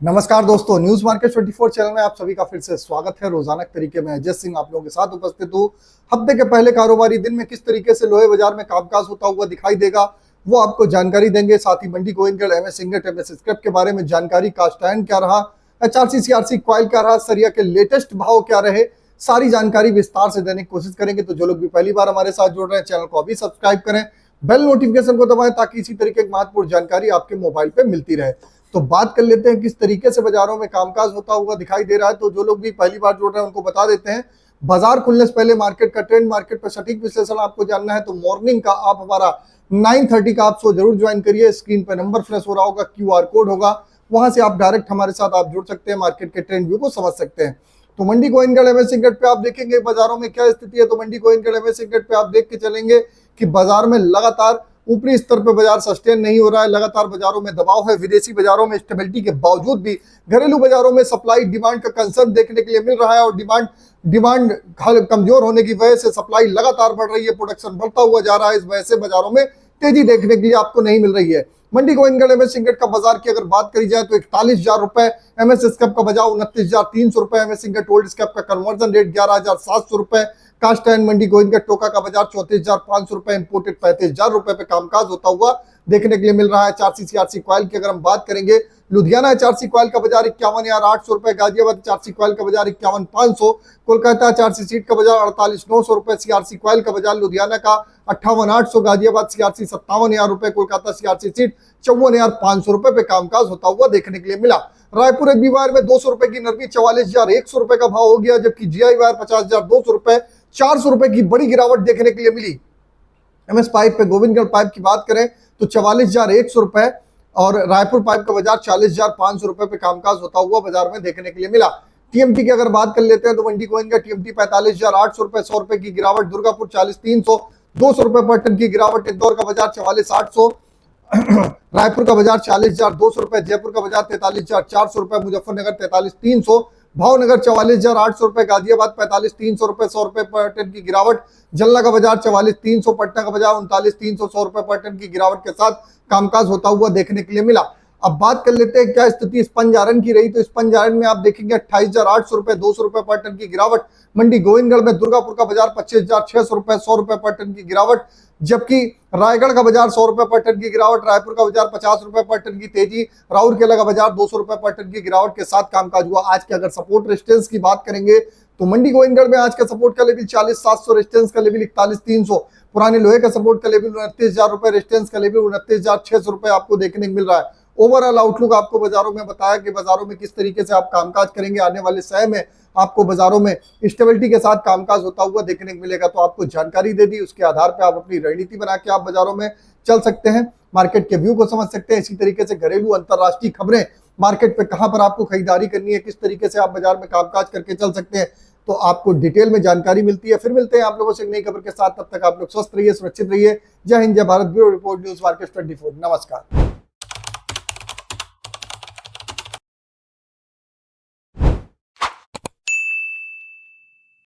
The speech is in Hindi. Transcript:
नमस्कार दोस्तों, न्यूज मार्केट 24 चैनल में आप सभी का फिर से स्वागत है। रोजाना के तरीके में अजय सिंह आप लोगों के साथ उपस्थित हूँ। हफ्ते के पहले कारोबारी दिन में किस तरीके से लोहे बाजार में कामकाज होता हुआ दिखाई देगा वो आपको जानकारी देंगे। साथ ही Mandi Gobindgarh, MS ingot, MS scrap के बारे में जानकारी, कास्ट आयरन क्या रहा, एचआरसी सीआरसी कॉइल क्या रहा, सरिया के लेटेस्ट भाव क्या रहे, सारी जानकारी विस्तार से देने की कोशिश करेंगे। तो जो लोग भी पहली बार हमारे साथ जुड़ रहे हैं, चैनल को अभी सब्सक्राइब करें, बेल नोटिफिकेशन को दबाएं ताकि इसी तरीके की महत्वपूर्ण जानकारी आपके मोबाइल पे मिलती रहे। तो बात कर लेते हैं किस तरीके से बाजारों में कामकाज होता हुआ दिखाई दे रहा है। तो जो लोग भी पहली बार जुड़ रहे हैं उनको बता देते हैं, बाजार खुलने से पहले मार्केट का ट्रेंड, मार्केट पर सटीक विश्लेषण आपको जानना है तो मॉर्निंग का आप हमारा 9:30 का आप शो जरूर ज्वाइन करिए। स्क्रीन पर नंबर फ्लैश हो रहा होगा, क्यूआर कोड होगा, वहां से आप डायरेक्ट हमारे साथ आप जुड़ सकते हैं, मार्केट के ट्रेंड व्यू को समझ सकते हैं। तो मंडी गोविंदगढ़, एमएस इंगट पे आप देखेंगे बाजारों में क्या स्थिति है। तो मंडी गोविंदगढ़, एमएस इंगट पे आप देख के चलेंगे कि बाजार में लगातार ऊपरी स्तर पर बाजार सस्टेन नहीं हो रहा है, लगातार बाजारों में दबाव है। विदेशी बाजारों में स्टेबिलिटी के बावजूद भी घरेलू बाजारों में सप्लाई डिमांड का कंसर्न देखने के लिए मिल रहा है और डिमांड कमजोर होने की वजह से सप्लाई लगातार बढ़ रही है, प्रोडक्शन बढ़ता हुआ जा रहा है। इस वजह से बाजारों में तेजी देखने के लिए आपको नहीं मिल रही है। मंडी गोविंदगढ़, एमएस इंगट का बाजार की अगर बात करी जाए तो 41,000 रुपए, एमएस स्क्रैप का बाजार 29,300 रुपए, एमएस इंगट ओल्ड स्क्रैप का कन्वर्जन रेट 11,700 रुपए, कास्ट आयरन मंडी गोविंदगढ़ टोका का बाजार 34,500 रुपए, इंपोर्टेड 35,000 रुपए पे कामकाज होता हुआ देखने के लिए मिल रहा है। एचआरसी सीआरसी कॉइल की अगर हम बात करेंगे, लुधियाना एचआरसी कॉइल का बाजार 51,800 रुपए, गाजियाबाद एचआरसी कॉइल का बाजार 51,500, कोलकाता एचआरसी सीट का बाजार 48,900 रुपए, सीआरसी कॉइल का बाजार लुधियाना का 58,800, गाजियाबाद सीआरसी 57,000 रुपए, कोलकाता सीआरसी सीट 54,500 रुपए पे कामकाज होता हुआ देखने के लिए मिला। रायपुर एक वायर में 200 रुपए की नरमी 44,100 रुपए का भाव हो गया, जबकि जीआई वायर 50,200 रुपए, 400 रुपए की बड़ी गिरावट देखने के लिए मिली। एमएस पाइप पे गोविंदगढ़ पाइप की बात करें तो 44,100 रुपए और रायपुर पाइप का बाजार 40,500 रुपए पे कामकाज होता हुआ बाजार में देखने के लिए मिला। टीएमटी की अगर बात कर लेते हैं तो मंडी गोविंदगढ़ टीएमटी 45,800 रुपए, 100 रुपए की गिरावट, दुर्गापुर 40,300, 200 रुपए पर टन की गिरावट, इंदौर का बाजार 44,800, रायपुर का बाजार 40,200 रुपए, जयपुर का बाजार 43,400 रुपए, मुजफ्फरनगर 43,300, भावनगर 44,800 रुपए, गाजियाबाद 45,300 रुपए, 100 रुपए पर टन की गिरावट, जलना का बाजार 44,300, पटना का बाजार 39,300, 100 रुपए पर टन की गिरावट के साथ कामकाज होता हुआ देखने के लिए मिला। अब बात कर लेते हैं क्या स्थिति स्पंज आयरन की रही। तो स्पंज आयरन में आप देखेंगे 28,800 रुपए, 200 रुपए पर टन की गिरावट। मंडी गोविंदगढ़ में दुर्गापुर का बाजार 25,600 रुपए, 100 रुपए पर टन की गिरावट, जबकि रायगढ़ का बाजार 100 रुपए पर टन की गिरावट, रायपुर का बाजार 50 रुपए पर टन की तेजी, राउरकेला का बाजार 200 रुपए पर टन की गिरावट के साथ कामकाज हुआ। आज के अगर सपोर्ट रेजिस्टेंस की बात करेंगे तो मंडी गोविंदगढ़ में आज का सपोर्ट का लेवल 40,700, रेजिस्टेंस का लेवल 41,300, पुराने लोहे का सपोर्ट का लेवल 29,000 रुपए, रेजिस्टेंस का लेवल 29,600 रुपए आपको देखने को मिल रहा है। ओवरऑल आउटलुक आपको बाजारों में बताया कि बाजारों में किस तरीके से आप कामकाज करेंगे। आने वाले समय में आपको बाजारों में स्टेबिलिटी के साथ कामकाज होता हुआ देखने को मिलेगा। तो आपको जानकारी दे दी, उसके आधार पर आप अपनी रणनीति बना के आप बाजारों में चल सकते हैं, मार्केट के व्यू को समझ सकते हैं। इसी तरीके से घरेलू अंतरराष्ट्रीय खबरें, मार्केट पे कहां पर आपको खरीदारी करनी है, किस तरीके से आप बाजार में कामकाज करके चल सकते हैं, तो आपको डिटेल में जानकारी मिलती है। फिर मिलते हैं आप लोगों से एक नई खबर के साथ, तब तक आप लोग स्वस्थ रहिए, सुरक्षित रहिए। जय हिंद, जय Bharat. Bureau report, news market 24। नमस्कार।